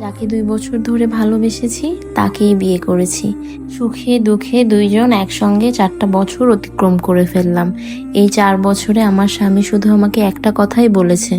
যাকে 2 বছর ধরে ভালোবেসেছি তাকেই বিয়ে করেছি। সুখে দুঃখে দুইজন একসঙ্গে 4টা বছর অতিক্রম করে ফেললাম। এই 4 বছরে আমার স্বামী শুধু আমাকে একটা কথাই বলেছে,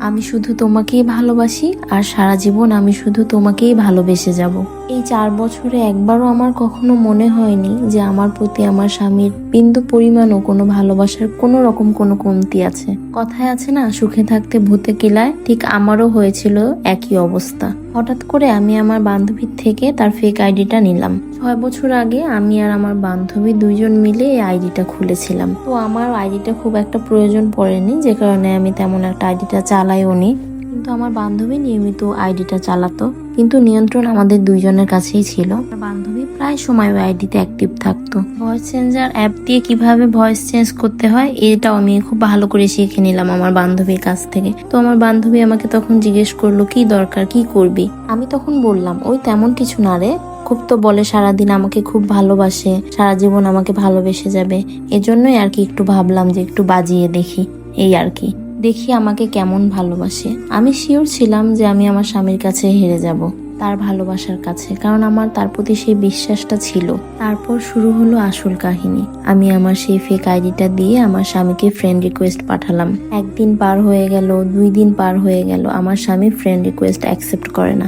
আমি শুধু তোমাকেই ভালোবাসি আর সারা জীবন আমি শুধু তোমাকেই ভালোবেসে যাব। এই 4 বছরে একবারও আমার কখনো মনে হয়নি যে আমার প্রতি আমার স্বামীর বিন্দু পরিমাণও কোনো ভালোবাসার কোনো রকম কোনো কমতি আছে। কথায় আছে না, সুখে থাকতে ভূতে কিলায়, ঠিক আমারও হয়েছিল একই অবস্থা। হঠাৎ করে আমি আমার বান্ধবীর থেকে তার ফেক আইডিটা নিলাম। 6 বছর আগে আমি আর আমার বান্ধবী দুইজন মিলে এই আইডিটা খুলেছিলাম। তো আমার আইডিটা খুব একটা প্রয়োজন পড়েনি, যে কারণে আমি তেমন একটা আইডিটা চালাইও নি। কিন্তু আমার বান্ধবী নিয়মিত আইডিটা চালাতো, কিন্তু নিয়ন্ত্রণ আমাদের দুইজনের কাছেই ছিল। আমার বান্ধবী প্রায় সময় ওই আইডিতে অ্যাক্টিভ থাকতো। ভয়েস চেঞ্জার অ্যাপ দিয়ে কিভাবে ভয়েস চেঞ্জ করতে হয় এটাও আমি খুব ভালো করে শিখে নিলাম আমার বান্ধবীর কাছ থেকে। তো আমার বান্ধবী আমাকে তখন জিজ্ঞেস করলো, কি দরকার, কি করবি? আমি তখন বললাম, ওই তেমন কিছু না রে, খুব তো বলে সারাদিন আমাকে খুব ভালোবাসে, সারা জীবন আমাকে ভালোবেসে যাবে, এজন্যই আর কি একটু ভাবলাম যে একটু বাজিয়ে দেখি, এই আর কি, দেখি আমাকে কেমন ভালোবাসে। আমি শিওর ছিলাম যে আমি আমার স্বামীর কাছে হেরে যাব, তার ভালোবাসার কাছে, কারণ আমার তার প্রতি সেই বিশ্বাসটা ছিল। তারপর শুরু হলো আসল কাহিনী। আমি আমার সেই ফেক আইডিটা দিয়ে আমার স্বামীকে ফ্রেন্ড রিকোয়েস্ট পাঠালাম। 1 দিন পার হয়ে গেল, 2 দিন পার হয়ে গেল, আমার স্বামী ফ্রেন্ড রিকোয়েস্ট অ্যাকসেপ্ট করে না।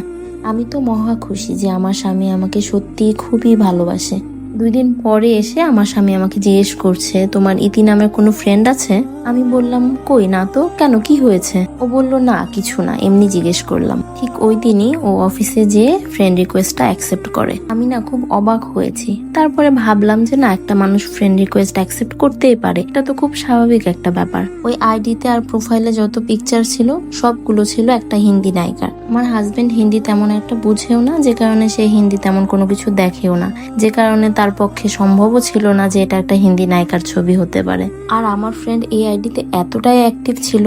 আমি তো মহা খুশি যে আমার স্বামী আমাকে সত্যি খুবই ভালোবাসে। 2 দিন পরে এসে আমার স্বামী আমাকে জিজ্ঞেস করছে, তোমার ইতি নামের কোনো ফ্রেন্ড আছে? আমি বললাম, কই না তো, কেন, কি হয়েছে? ও বলল, না কিছু না, এমনি জিজ্ঞেস করলাম। ঠিক ওই দিনই ও অফিসে যেয়ে ফ্রেন্ড রিকোয়েস্টটা অ্যাকসেপ্ট করে। আমি না খুব অবাক হয়েছি। তারপরে ভাবলাম যে না, একটা মানুষ ফ্রেন্ড রিকোয়েস্ট অ্যাকসেপ্ট করতেই পারে, এটা তো খুব স্বাভাবিক একটা ব্যাপার। ওই আইডিতে আর প্রোফাইলে যত পিকচার ছিল সবগুলো ছিল একটা হিন্দি নায়িকার। আমার হাজবেন্ড হিন্দি তেমন একটা বুঝেও না, যে কারণে সে হিন্দি তেমন কোনো কিছু দেখেও না, যে কারণে তার পক্ষে সম্ভবও ছিল না যে এটা একটা হিন্দি নায়িকার ছবি হতে পারে। আর আমার ফ্রেন্ড এই আইডিতে এতটাই অ্যাক্টিভ ছিল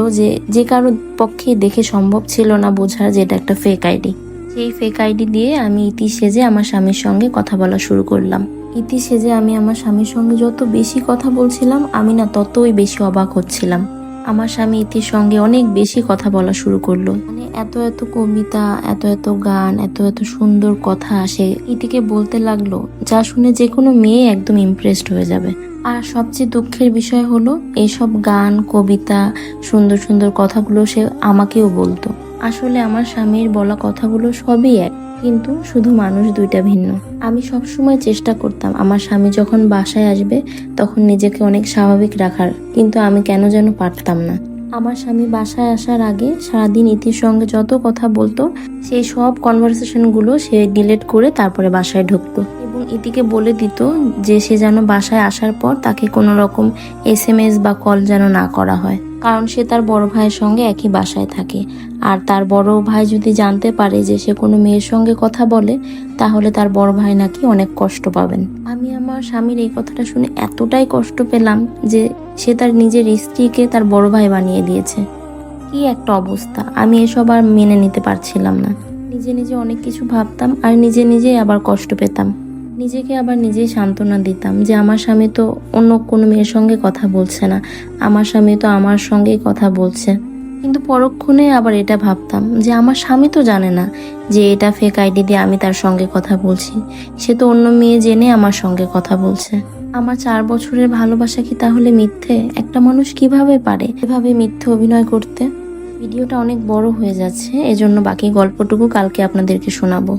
যে কারোর পক্ষে দেখে সম্ভব ছিল না বোঝার যে এটা একটা ফেক আইডি। সেই ফেক আইডি দিয়ে আমি ইতি সেজে আমার স্বামীর সঙ্গে কথা বলা শুরু করলাম। ইতি সেজে আমি আমার স্বামীর সঙ্গে যত বেশি কথা বলছিলাম, আমি না ততই বেশি অবাক হচ্ছিলাম। আমার স্বামী ইতির সঙ্গে অনেক বেশি কথা বলা শুরু করলো। মানে এত এত কবিতা, এত এত গান, এত এত সুন্দর কথা সে ইতিকে বলতে লাগলো, যা শুনে যে কোনো মেয়ে একদম ইমপ্রেসড হয়ে যাবে। আর সবচেয়ে দুঃখের বিষয় হলো, এইসব গান, কবিতা, সুন্দর সুন্দর কথাগুলো সে আমাকেও বলতো। আসলে আমার স্বামীর বলা কথাগুলো সবই এক, কিন্তু শুধু মানুষ দুইটা ভিন্ন। আমি সবসময় চেষ্টা করতাম আমার স্বামী যখন বাসায় আসবে তখন নিজেকে অনেক স্বাভাবিক রাখার, কিন্তু আমি কেন যেন পারতাম না। আমার স্বামী বাসায় আসার আগে সারাদিন ইতির সঙ্গে যত কথা বলতো সেই সব কনভারসেশনগুলো সে ডিলিট করে তারপরে বাসায় ঢুকতো, এবং ইতিকে বলে দিত যে সে যেন বাসায় আসার পর তাকে কোনো রকম SMS বা কল যেন না করা হয়, কারণ সে তার বড় ভাইয়ের সঙ্গে একই বাসায় থাকে। আর তার বড় ভাই যদি জানতে পারে যে সে কোনো মেয়ের সঙ্গে কথা বলে, তাহলে তার বড় ভাই নাকি অনেক কষ্ট পাবেন। আমি আমার স্বামীর এই কথাটা শুনে এতটাই কষ্ট পেলাম যে সে তার নিজের স্ত্রীকে তার বড় ভাই বানিয়ে দিয়েছে। কি একটা অবস্থা! আমি এসব আর মেনে নিতে পারছিলাম না। নিজে নিজে অনেক কিছু ভাবতাম আর নিজে নিজেই আবার কষ্ট পেতাম। নিজেকে আবার নিজেই সান্ত্বনা দিতাম যে আমার স্বামী তো অন্য কোনো মেয়ের সঙ্গে কথা বলছে না, আমার স্বামী তো আমার সঙ্গেই কথা বলছে। কিন্তু পরক্ষণে আবার এটা ভাবতাম যে আমার স্বামী তো জানে না যে এটা ফেক আইডি দিয়ে আমি তার সঙ্গে কথা বলছি, সে তো অন্য মেয়ে জেনে আমার সঙ্গে কথা বলছে। আমার 4 বছরের ভালোবাসা কি তাহলে মিথ্যে? একটা মানুষ কিভাবে পারে এভাবে মিথ্যে অভিনয় করতে? ভিডিওটা অনেক বড় হয়ে যাচ্ছে, এজন্য বাকি গল্পটুকু কালকে আপনাদেরকে শোনাবো।